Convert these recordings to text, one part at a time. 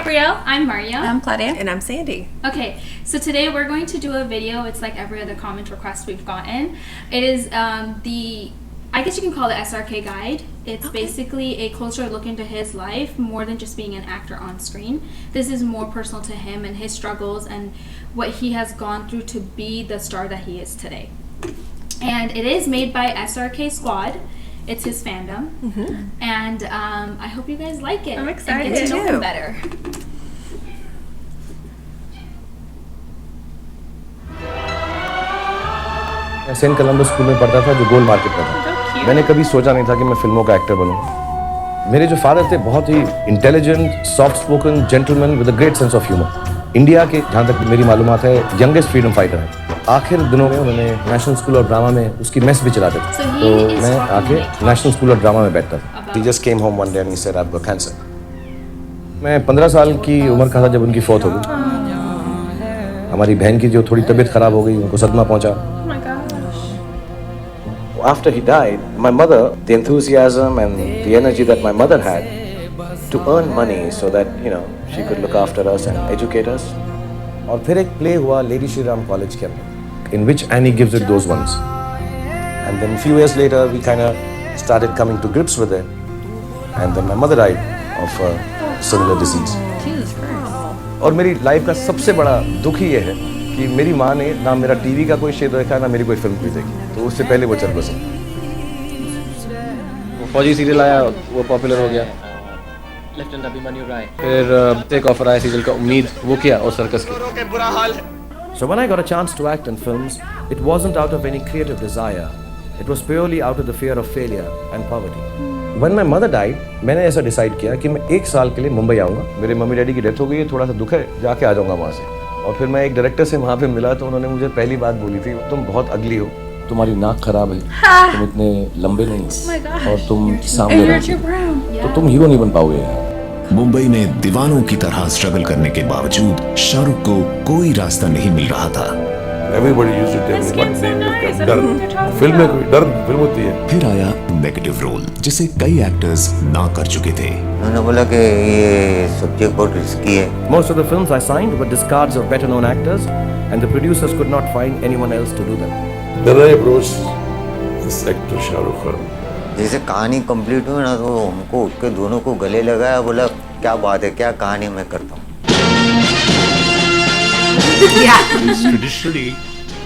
Gabrielle. I'm Maria. I'm Claudia. And I'm Sandy. Okay, so today we're going to do a video. It's like every other comment request we've gotten. It is I guess you can call it SRK Guide. It's basically a closer look into his life, more than just being an actor on screen. This is more personal to him and his struggles and what he has gone through to be the star that he is today. And it is made by SRK Squad. It's his fandom. And I hope you guys like it. I'm excited and get to know too. him better. मैं Saint Columbus school में पढ़ता था जो गोल market में था। मैंने कभी सोचा नहीं था कि मैं फिल्मों का एक्टर बनूं। मेरे जो फादर थे बहुत ही intelligent, soft spoken gentleman with a great sense of humour. India के जहाँ तक मेरी मालूमात है यंगेस्ट फ्रीडम फाइटर है। आखिर दिनों में उन्होंने नेशनल स्कूल ऑफ ड्रामा में उसकी मेस भी चलाते थे। तो मैं आके नेशनल स्कूल ऑफ ड्रामा में बैठता था। He just came home one day and he said I've got cancer. मैं 15 साल की उम्र का था जब उनकी फौत हो गई। हमारी बहन की जो थोड़ी तबीयत खराब हो गई, उनको सदमा पहुंचा। After he died, my mother, the enthusiasm and the energy that my mother had to earn money so that, you know, she could look after us and educate us. और फिर एक प्ले हुआ लेडी श्री राम कॉलेज के अंदर, in which Annie gives it those ones. And then few years later, we kind of started coming to grips with it. And then my mother died of a similar disease. और मेरी life का सबसे बड़ा दुख ही ये है कि मेरी माँ ने ना मेरा टीवी का कोई शो देखा ना मेरी कोई फिल्म भी देखी, तो उससे पहले वो चल बसी। फौजी सीरियल आया, वो पॉपुलर हो गया। लेफ्टिनेंट अभिमन्यु राय, फिर टेक ऑफर आया सीरियल का उम्मीद, वो किया और सर्कस किया। So when I got a chance to act in films, it wasn't out of any creative desire. It was purely out of the fear of failure and poverty. When my mother died, मैंने ऐसा decide किया कि मैं 1 साल के लिए मुंबई आऊँगा। मेरे मम्मी डैडी की डेथ हो गई है, थोड़ा सा दुख है, जाके आ जाऊँगा वहाँ से। और फिर मैं एक डायरेक्टर से वहाँ पे मिला तो उन्होंने मुझे पहली बात बोली थी, तुम बहुत अगली हो, तुम्हारी नाक खराब है, तुम इतने लंबे नहीं हो और तुम सामने रहते हो, तो तुम हीरो नहीं बन पाओगे। मुंबई में दीवानों की तरह स्ट्रगल करने के बावजूद शाहरुख को कोई रास्ता नहीं मिल रहा था। Everybody used to tell me what name is डर, फिल्म में कोई डर फिल्म होती है। फिर आया नेगेटिव रोल जिसे कई एक्टर्स ना कर चुके थे। उन्होंने बोला कि ये सब्जेक्ट बहुत रिस्की है। Most of the films I signed were discards of better known actors and the producers could not find anyone else to do them. Then I approached this actor Shahrukh Khan. जैसे कहानी complete हुई ना तो हमको उसके दोनों को गले लगाया, बोला क्या बात है, क्या कहानी मैं करता हूँ। Traditionally,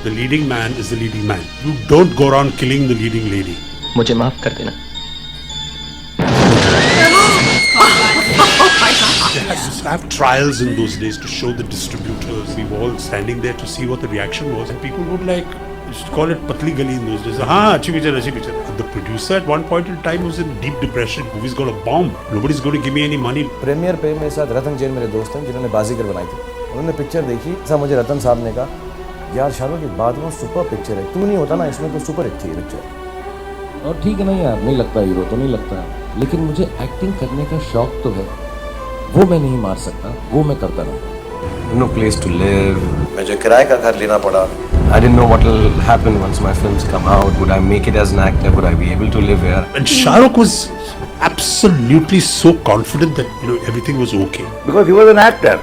the leading man is the leading man. You don't go around killing the leading lady. मुझे माफ कर देना। They had to have trials in those days to show the distributors. We were all standing there to see what the reaction was, and people would like used to call it patli gali in those days. हाँ, अच्छी picture, अच्छी picture. The producer at one point in time was in deep depression. Movie's got a bomb. Nobody's going to give me any money. Premier पे मेरे साथ रतन जैन मेरे दोस्त हैं जिन्होंने बाजीगर बनाई थी। उन्होंने पिक्चर देखी, ऐसा मुझे रतन साहब ने कहा, यार शाहरुख की बात में सुपर पिक्चर है, तू नहीं होता ना इसमें तो सुपर हिट थी ये पिक्चर। और ठीक है नहीं यार, नहीं लगता हीरो तो नहीं लगता, लेकिन मुझे एक्टिंग करने का शौक तो है, वो मैं नहीं मार सकता, वो मैं करता रहूँ। No place to live. मुझे किराए का घर लेना पड़ा। I didn't know what will happen once my films come out. Would I make it as an actor? Would I be able to live here? And Shahrukh was absolutely so confident that everything was okay. Because he was an actor.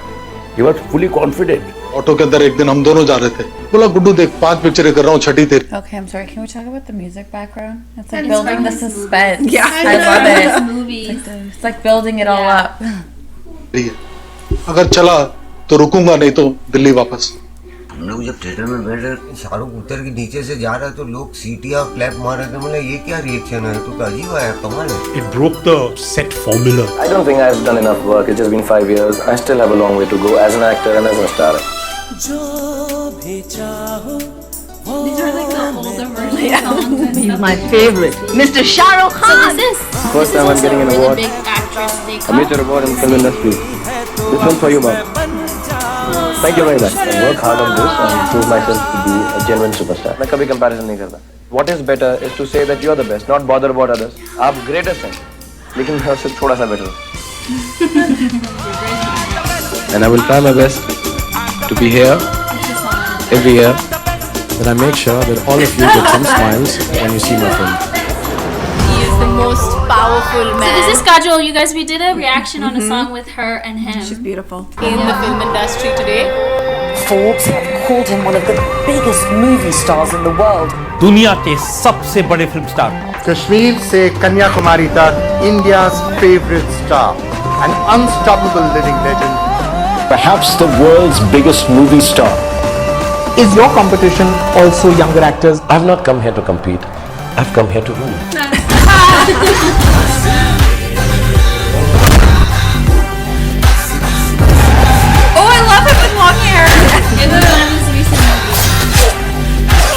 He was fully confident. Auto के अंदर एक दिन हम दोनों जा रहे थे, बोला गुड्डू देख 5 पिक्चरें कर रहा हूँ, छठी तेरी। Okay, I'm sorry. Can we talk about the music background? It's like building the suspense. Yeah. I love it. It's like building it all up. अगर चला तो रुकूंगा, नहीं तो दिल्ली वापस। हम लोग जब थिएटर में बैठ रहे, शाहरुख उतर के नीचे से जा रहा है तो लोग सीटियां क्लैप मार रहे थे। मतलब ये क्या रिएक्शन है, तो अजीब आया, कमाल है। It broke the set formula. I don't think I've done enough work. It's just been 5 years. I still have a long way to go as an actor and as a star. These are like the older version songs. He's my favorite. Mr. Shahrukh Khan. So this is First time I'm getting an really award. big actress they A major award in film industry. This one's for you, Bob. Thank you very much. I work hard on this and prove myself to be a genuine superstar. मैं कभी comparison नहीं करता. What is better is to say that you are the best, not bother about others. आप greatest हैं, लेकिन मैं उससे थोड़ा सा better हूँ. And I will try my best to be here every year. That I make sure that all of you get some smiles when you see my film. he is the most powerful, So man. this is Kajol. You guys, we did a reaction on a song with her and him. She's beautiful. In the film industry today. Forbes have called him one of the biggest movie stars in the world. दुनिया के सबसे बड़े film star Kashmir से कन्याकुमारी तक India's favorite star, an unstoppable living legend. Perhaps the world's biggest movie star. Is your competition also younger actors? I've not come here to compete. I've come here to rule. Oh, I love him with long hair. It was one of his recent movies.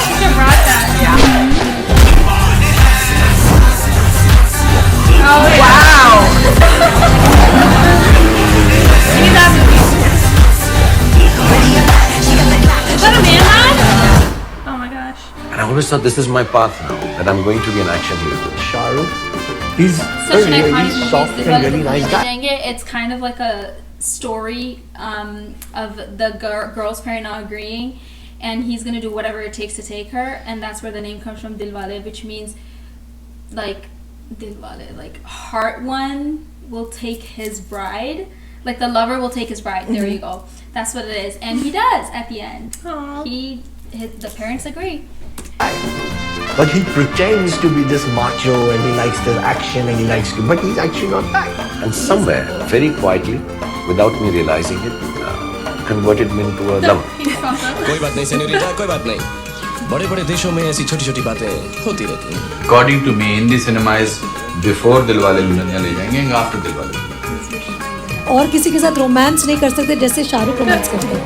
He can rock that. Oh, Wow. see that movie. Is that a man hat? Oh my gosh. And I always thought this is my path now, that I'm going to be an action hero. Shah Rukh, he's Such an iconic movie. soft and very nice guy. It's kind of like a story of the girl's parent not agreeing, and he's gonna do whatever it takes to take her, and that's where the name comes from, Dilwale, which means like Dilwale, like heart one will take his bride, like the lover will take his bride. There you go. That's what it is, and he does at the end. The parents agree. But he pretends to be this macho and he likes the action and he likes to, but he's actually not that. And somewhere, very quietly, without me realizing it, converted me into a lover. कोई बात नहीं senorita, कोई बात नहीं. बड़े-बड़े देशों में ऐसी छोटी-छोटी बातें होती रहती हैं. According to me, Hindi cinema is before Dilwale Dulhania ले जाएंगे and after Dilwale. और किसी के साथ रोमांस नहीं कर सकते जैसे शाहरुख रोमांस करते हैं।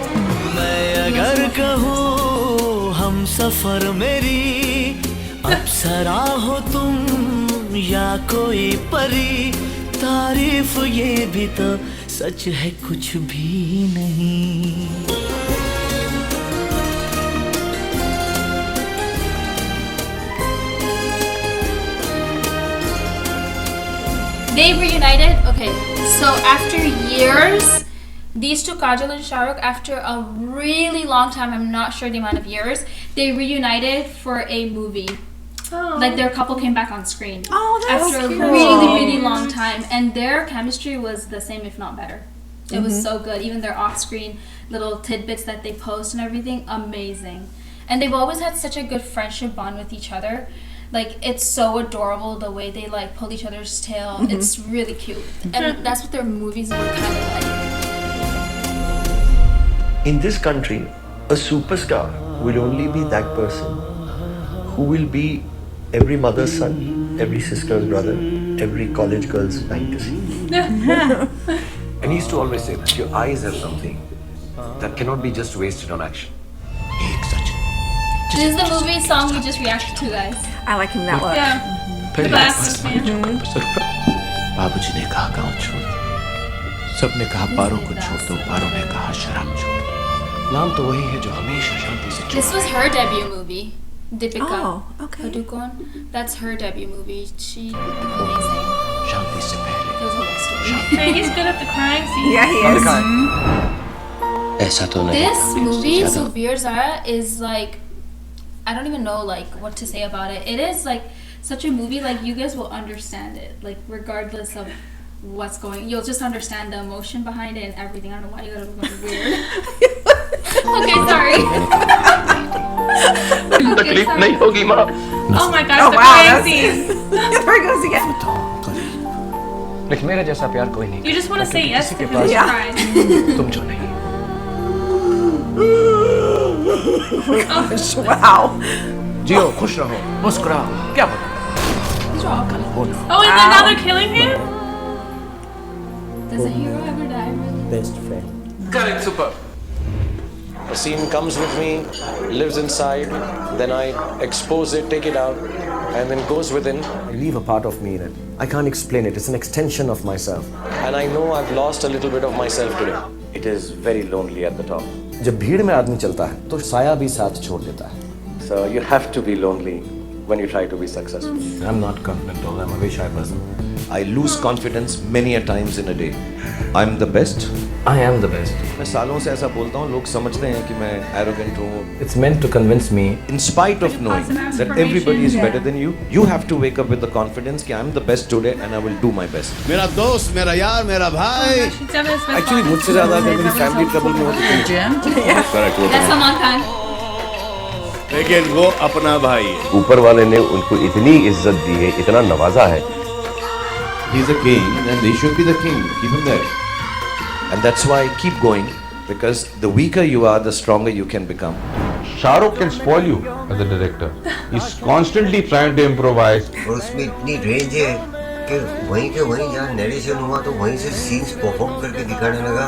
मैं अगर कहूँ हम सफर मेरी अप्सरा हो तुम या कोई परी तारीफ ये भी तो सच है कुछ भी नहीं. They reunited. Okay, so after years, these two, Kajol and Shah Rukh, after a really long time, I'm not sure the amount of years, they reunited for a movie. Like their couple came back on screen. Oh, that's after a cute. really, really long time, and their chemistry was the same, if not better. It was so good. Even their off-screen little tidbits that they post and everything, amazing. And they've always had such a good friendship bond with each other. Like, it's so adorable the way they like pull each other's tail. It's really cute, and that's what their movies were kind of like. In this country, a superstar will only be that person who will be every mother's son, every sister's brother, every college girl's fantasy. And he used to always say that your eyes have something that cannot be just wasted on action. This is the movie song we just reacted to, guys. I like him that look. Yeah, the best. बाबूजी ने कहा गांव छोड़ दो, सबने कहा पारों को छोड़ दो, पारों ने कहा शराब छोड़ दो. नाम तो वही है जो हमेशा शांति से This was her debut movie, Deepika Oh, okay. Padukone. That's her debut movie. She amazing. शांति से पहले It was a love story. He's good at the crime scene. Yeah, he is. ऐसा तो नहीं. This movie, so Veer Zara, is like, I don't even know like what to say about it. It is like such a movie, like you guys will understand it, like regardless of what's going, you'll just understand the emotion behind it and everything. I don't know why you gotta look weird. Okay, sorry. Okay, sorry. होगी माँ. Oh my gosh, Oh, the wow, crime that's- scene. There he goes again. लेकिन मेरे जैसा प्यार कोई नहीं. You just want to say yes to him. Pass- Yeah. Cry. तुम जो नहीं. Wow. जियो, खुश रहो, मुस्कुराओ. क्या पता? Oh, and then now they're killing him? Does a hero ever die, really? Best friend. Correct, super. A scene comes with me, lives inside, then I expose it, take it out, and then goes within. I leave a part of me in it. I can't explain it. It's an extension of myself. And I know I've lost a little bit of myself today. It is very lonely at the top. जब भीड़ में आदमी चलता है तो साया भी साथ छोड़ देता है. So you have to be lonely when you try to be successful. I'm not confident, although I'm a very shy person. I lose confidence many a times in a day. I'm the best. I am the best. मैं सालों से ऐसा बोलता हूँ, लोग समझते हैं कि मैं arrogant हूँ. It's meant to convince me, in spite of knowing that everybody is better than you, you have to wake up with the confidence कि I'm the best today and I will do my best. मेरा दोस्त, मेरा यार, मेरा भाई. Actually मुझसे ज़्यादा अगर मेरी family trouble में होती है. That's a long time. लेकिन वो अपना भाई है. ऊपर वाले ने उनको इतनी इज्जत दी है, इतना नवाजा है. He's a king and he should be the king. Keep him there. And that's why I keep going, because the weaker you are, the stronger you can become. Shah Rukh can spoil you as a director. He's constantly trying to improvise. और उसमें इतनी range है कि वहीं के वहीं जहाँ narration हुआ तो वहीं से सीन्स परफॉर्म करके दिखाने लगा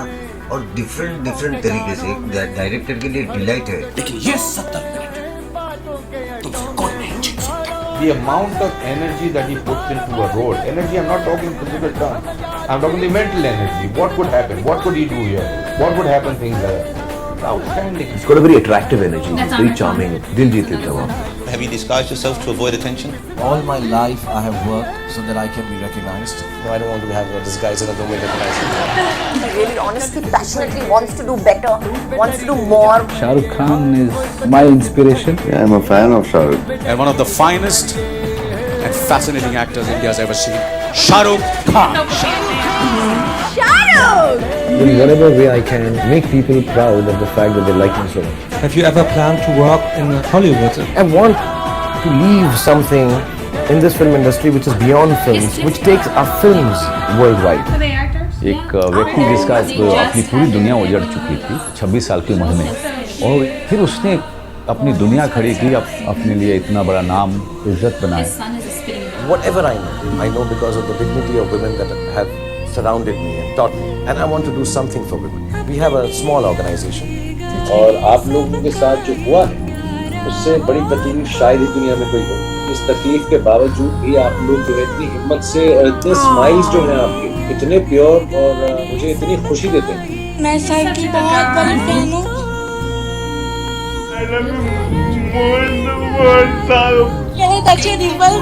और डिफरेंट तरीके से. एक डायरेक्टर के लिए डिलाइट है. लेकिन ये 70 मिनट तुमसे कोई नहीं जीत सकता. The amount of energy that he puts into a role. Energy, I'm not talking physical terms. I'm talking the mental energy. What could happen? What could he do here? What would happen? Things like that. Outstanding. He's got a very attractive energy. He's very charming. Dil jeet leta hai. Have you disguised yourself to avoid attention? All my life I have worked so that I can be recognized. No, I don't want to have a disguise and I don't want to be recognized. He really honestly, passionately wants to do better, wants to do more. Shah Rukh Khan is my inspiration. Yeah, I'm a fan of Shah Rukh. And one of the finest and fascinating actors India's ever seen. Shah Rukh Khan. In whatever way I can, make people proud of the fact that they like me so much. Have you ever planned to work in Hollywood? I want to leave something in this film industry which is beyond films, which takes our films worldwide. एक व्यक्ति जिसका अपनी पूरी दुनिया उजड़ चुकी थी 26 साल की उम्र में, और फिर उसने अपनी दुनिया खड़ी की, अपने लिए इतना बड़ा नाम इज्जत बनाया. Whatever I know because of the dignity of women that have surrounded me and taught me, and I want to do something for women. We have a small organization. और आप लोगों के साथ जो हुआ है उससे बड़ी तकलीफ शायद ही दुनिया में कोई हो. इस तकलीफ के बावजूद भी आप लोग जो है इतनी हिम्मत से, इतने स्माइल्स जो हैं आपके इतने प्योर और मुझे इतनी खुशी देते हैं. मैं सर की बहुत बड़ी फैन हूँ. Can I touch your dimple?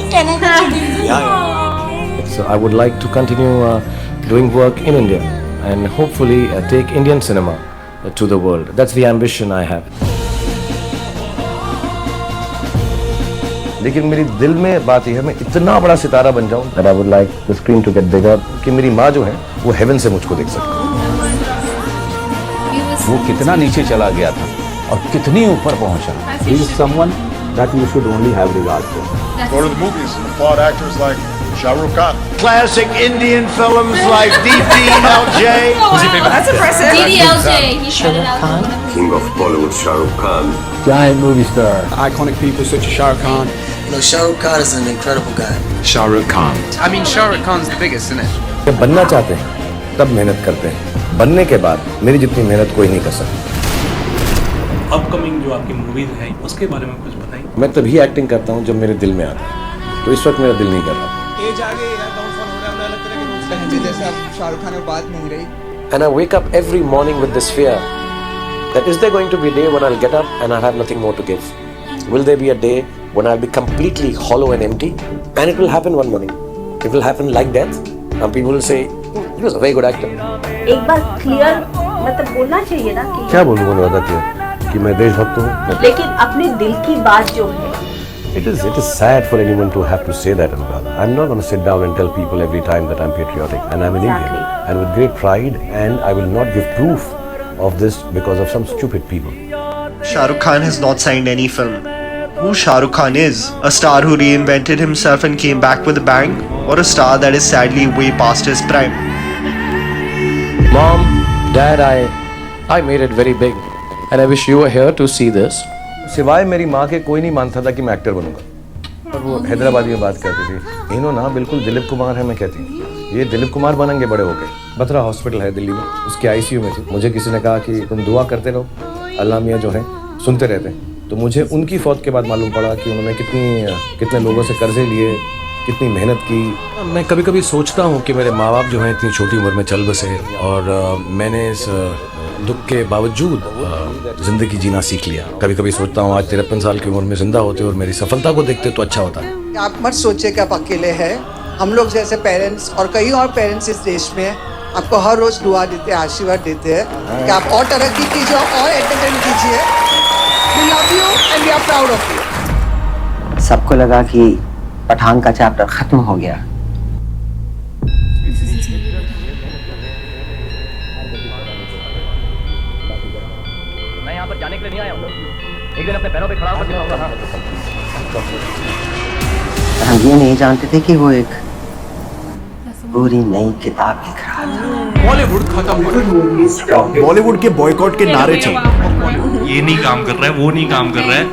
Can I touch your dimple? Yeah. So I would like to continue doing work in India and hopefully take Indian cinema to the world. That's the ambition I have. लेकिन मेरी दिल में बात यह है मैं इतना बड़ा सितारा बन जाऊं that I would like the screen to get bigger कि मेरी माँ जो है वो हेवन से मुझको देख सके. वो कितना नीचे चला गया था और कितनी ऊपर पहुंचा. He is someone that you should only have regard for. Go to the movies and applaud actors like Shah Rukh Khan. Classic Indian films like DDLJ. That's impressive. DDLJ, he shut it out. King of Bollywood, Shah Rukh Khan. Giant movie star. Iconic people such as Shah Rukh Khan. No, Shah Rukh Khan is an incredible guy. Shah Rukh Khan. I mean, Shah Rukh Khan's the biggest, isn't it? जब बनना चाहते हैं तब मेहनत करते हैं. बनने के बाद मेरी जितनी मेहनत कोई नहीं कर सकता. अपकमिंग जो आपकी मूवीज हैं उसके बारे में कुछ बताइए. मैं तभी एक्टिंग करता हूँ जब मेरे दिल में आता है. तो इस वक्त मेरा दिल नहीं कर रहा. एज आ गई है, डाउनफॉल हो रहा है, अलग तरह के रूल्स हैं जैसे अब शाहरुख खान में बात नहीं रही. And I wake up every morning with this fear that is there going to be a day when I'll get up and I'll have nothing more to give? Will there be a day when I'll be completely hollow and empty? And it will happen one morning. It will happen like death. And people will say, he was a very good actor. एक बार clear मतलब बोलना चाहिए ना कि क्या बोलूँ मैं बताती कि मैं देशभक्त हूँ. लेकिन अपने दिल की बात जो है. It is sad for anyone to have to say that, Anuradha. I'm not going to sit down and tell people every time that I'm patriotic and I'm an Indian. And with great pride, and I will not give proof of this because of some stupid people. Shah Rukh Khan has not signed any film. Who Shah Rukh Khan is? A star who reinvented himself and came back with a bang? Or a star that is sadly way past his prime? Mom, Dad, I made it very big. And I wish you were here to see this. सिवाय मेरी माँ के कोई नहीं मानता था कि मैं एक्टर बनूंगा. और वो हैदराबादी में बात करती थी. इन्हों ना बिल्कुल दिलीप कुमार है मैं कहती हूँ. ये दिलीप कुमार बनेंगे बड़े होके. बत्रा हॉस्पिटल है दिल्ली में, उसके आईसीयू में थी. मुझे किसी ने कहा कि तुम दुआ करते रहो, अल्लाह मियाँ जो है सुनते रहते हैं. तो मुझे उनकी फौत के बाद मालूम पड़ा कि उन्होंने कितने लोगों से कर्जे लिए, कितनी मेहनत की. मैं कभी कभी सोचता हूँ कि मेरे माँ बाप जो हैं इतनी छोटी उम्र में चल बसे और मैंने इस दुख के बावजूद जिंदगी जीना सीख लिया. कभी कभी सोचता हूँ आज 53 साल की उम्र में जिंदा होते और मेरी सफलता को देखते तो अच्छा होता. आप मत सोचिए कि आप अकेले हैं. हम लोग जैसे पेरेंट्स और कई और पेरेंट्स इस देश में आपको हर रोज दुआ देते हैं, आशीर्वाद देते हैं कि आप और तरक्की कीजिए और एंटरटेन कीजिए। We love you and we are proud of you. सबको लगा कि पठान का चैप्टर खत्म हो गया। मैं यहाँ पर जाने के लिए नहीं आया हूँ, एक दिन अपने पैरों पे खड़ा होकर दिखाऊंगा। हम ये नहीं जानते थे कि वो एक पूरी नई किताब लिख रहा था। बॉलीवुड खत्म हो, बॉलीवुड के बॉयकॉट के नारे चल, ये नहीं काम कर रहा है, वो नहीं काम कर रहा है।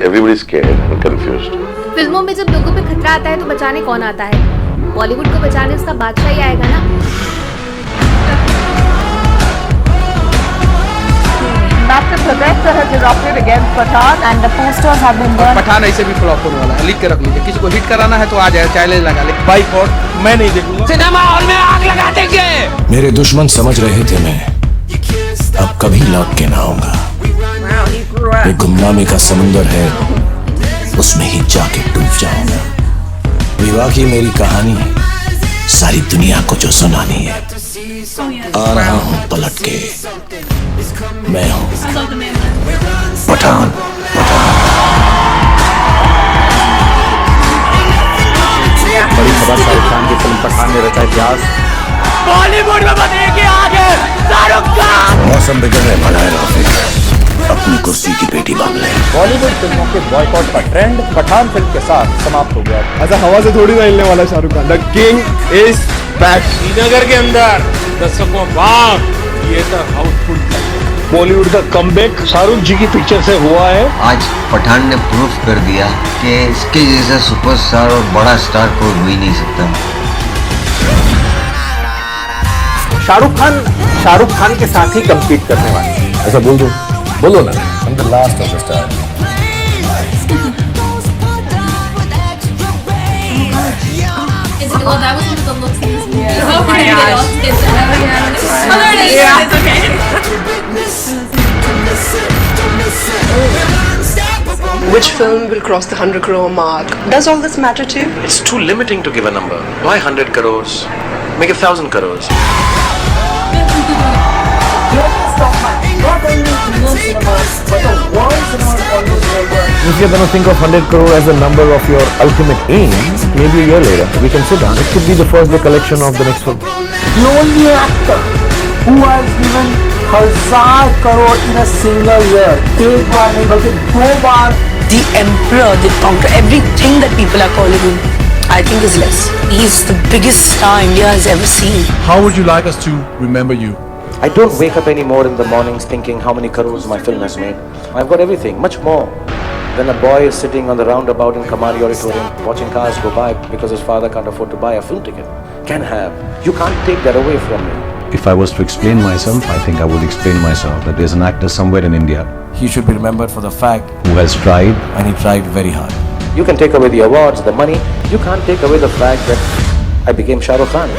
Everybody is scared and confused. फिल्मों में जब लोगों पे खतरा आता है तो बचाने कौन आता है? बॉलीवुड को बचाने उसका बादशाह ही आएगा ना। Massive protester has erupted against Pathan and the posters have been burned. Pathan ऐसे भी फ्लॉप होने वाला है, लिख के रख लीजिए। किसी को हिट कराना है तो आ जाए, चैलेंज लगा ले। बाइकआउट मैं नहीं देखूंगा। सिनेमा हॉल में आग लगा देंगे। मेरे दुश्मन समझ रहे थे मैं अब कभी लौट के ना आऊंगा। एक गुमनामी का समुंदर है, उसमें ही जाके डूब जाऊंगा। विवाह की मेरी कहानी सारी दुनिया को जो सुनानी है। आ रहा हूँ पलट के, मैं हूँ पठान। बड़ी खबर, शाहरुख खान की फिल्म पठान ने रचा इतिहास। बॉलीवुड में बदलेगी आगे शाहरुख खान। मौसम बिगड़ने वाला है रफीक, अपनी कुर्सी की पेटी बांध ले। बॉलीवुड फिल्मों के बॉयकॉट का ट्रेंड पठान फिल्म के साथ समाप्त हो गया। ऐसा हवा से थोड़ी ना हिलने वाला Shahrukh Khan. The king is back. Srinagar के अंदर दर्शकों बाग ये तो हाउसफुल। बॉलीवुड का कमबैक शाहरुख जी की पिक्चर से हुआ है। आज पठान ने प्रूफ कर दिया कि इसके जैसा सुपरस्टार और बड़ा स्टार कोई हो ही नहीं सकता। शाहरुख खान के साथ ही कम्पीट करने वाले। ऐसा बोल दो, बोलो ना। I'm the last of the star. Well, that was one of the looks in this movie. Oh my gosh. Oh, there it is. Yeah, it's okay. Which film will cross the 100 crore mark? Does all this matter to you? It's too limiting to give a number. Why 100 crores? Make 1,000 crores. If you're going to think of 100 crore as the number of your ultimate aim, maybe a year later we can sit down. It could be the first day collection of the next film. The only actor who has given 1,000 crore in a single year. एक बार नहीं बल्कि 2 बार. The emperor, the conqueror, everything that people are calling him, I think is less. He's the biggest star India has ever seen. How would you like us to remember you? I don't wake up anymore in the mornings thinking how many crores my film has made. I've got everything, much more than a boy is sitting on the roundabout in Kamari Auditorium watching cars go by because his father can't afford to buy a film ticket. Can have. You can't take that away from me. If I was to explain myself, I think I would explain myself that there's an actor somewhere in India He should be remembered for the fact who has tried, and he tried very hard. You can take away the awards, the money. You can't take away the fact that I became Shah Rukh Khan.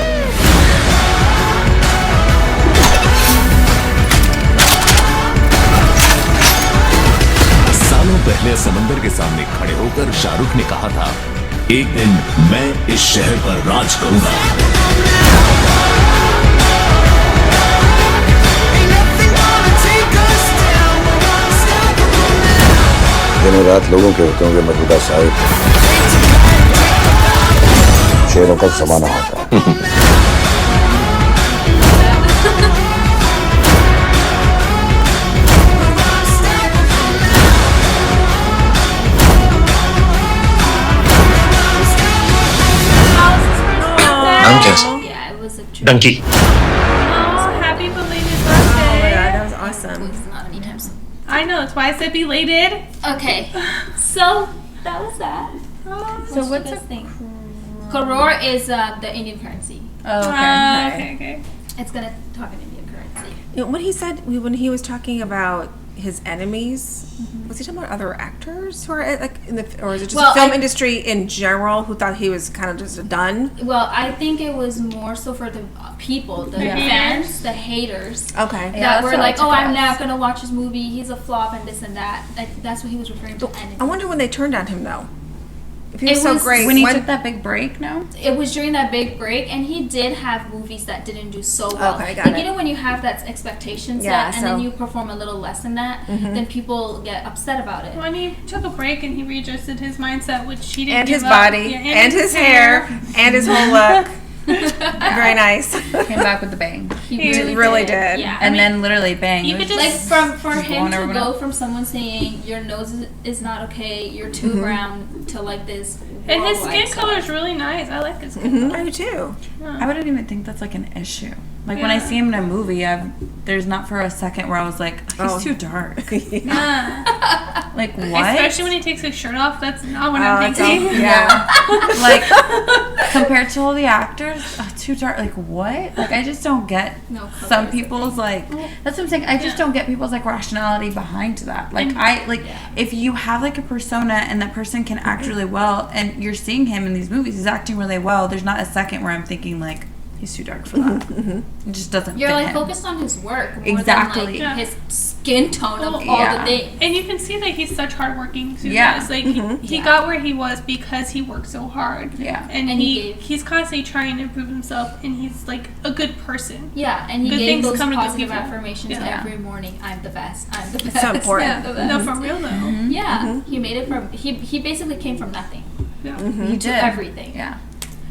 सालों पहले समंदर के सामने खड़े होकर शाहरुख ने कहा था, एक दिन मैं इस शहर पर राज करूंगा। दिनों रात लोगों के होते होंगे मौजूदा साहिब, शेरों का जमाना होता है। नाम कैसा? Dunki. Happy belated birthday. Oh my god, that was awesome. I know, that's why I said belated. Okay, so that was that. So what's this thing? Crore is the Indian currency. Oh, okay. Okay. It's gonna talk in Indian currency. You know, when he was talking about his enemies, was he talking about other actors who are like in the, or is it just the film industry in general who thought he was kind of just done? Well, I think it was more so for the people, the fans, the haters. Okay. That were like, oh, I'm not gonna watch his movie. He's a flop and this and that. Like, that's what he was referring to. I wonder when they turned on him though. He was so great. When he took that big break, no? It was during that big break, and he did have movies that didn't do so well. Okay, got like, it. you know, when you have that expectation set, and then you perform a little less than that, then people get upset about it. When he took a break and he readjusted his mindset, which he didn't And give his up. body, Yeah, and his hair, and his whole look. Very nice. Came back with the bang. He really did. Yeah. And then literally bang. You It could was just for him to everyone go up. from someone saying your nose is not okay, you're too brown, to like this. And his worldwide skin color is star. really nice. I like his skin color. I do too. I wouldn't even think that's like an issue. Like when I Yeah. see him in a movie, there's not for a second where I was like, he's too dark. Yeah. Like what? Especially when he takes his shirt off. That's not what I'm it's all- thinking. yeah. Like compared to all the actors, too dark. Like what? Like I just don't get some people's like. That's what I'm saying. I just don't get people's like rationality behind that. Like if you have like a persona and that person can act really well, and you're seeing him in these movies, he's acting really well. There's not a second where I'm thinking like, he's too dark for that. It just doesn't You're fit like him. focused on his work more Exactly. than like his skin tone of all Yeah. the things. And you can see that he's such hardworking too. Yeah. Guys. Like he Yeah. got where he was because he worked so hard. Yeah. And, And he he's constantly trying to improve himself, and he's like a good person. Yeah, and he Good gave things those come to good positive people. affirmations Yeah. every morning. I'm the best. I'm the best. so important. I'm the best. No, for real though. Yeah, he made it from. He basically came from nothing Yeah. He to did everything. Yeah.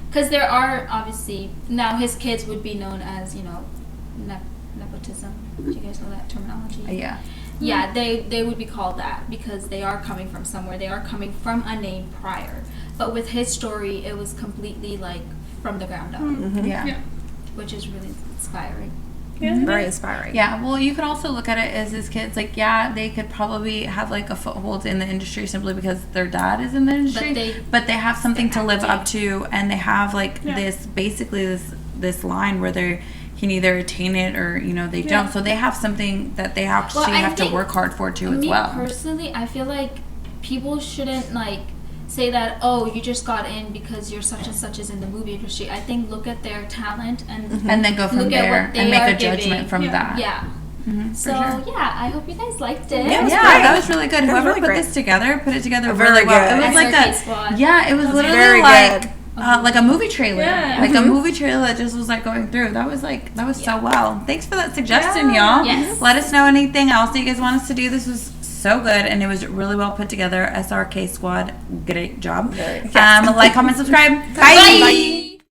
Because there are obviously now his kids would be known as nepotism. Do you guys know that terminology? Yeah. Yeah, they would be called that because they are coming from somewhere. They are coming from a name prior. But with his story, it was completely like from the ground up, Yeah. which is really inspiring. Very inspiring. Yeah, well, you could also look at it as his kids. Like, yeah, they could probably have like a foothold in the industry simply because their dad is in the industry, but they have something to live up to, and they have like this basically this line where they can either attain it or they don't. So they have something that they actually have to work hard for too as well. Personally, I feel like people shouldn't like say that, oh, you just got in because you're such and such is in the movie industry. I think look at their talent and then go from look at there what they and make are a judgment giving. from that. Yeah. So sure. yeah, I hope you guys liked it. Yeah, that was really good. Whoever put this together put it together Very really well. good. It was like SRK Squad. it was literally very like good. like a movie trailer, Yeah. like a movie trailer that just was like going through. That was so well. Thanks for that suggestion, y'all. Yes. Let us know anything else that you guys want us to do. This was so good, and it was really well put together. SRK Squad, great job. Like, comment, subscribe. Bye.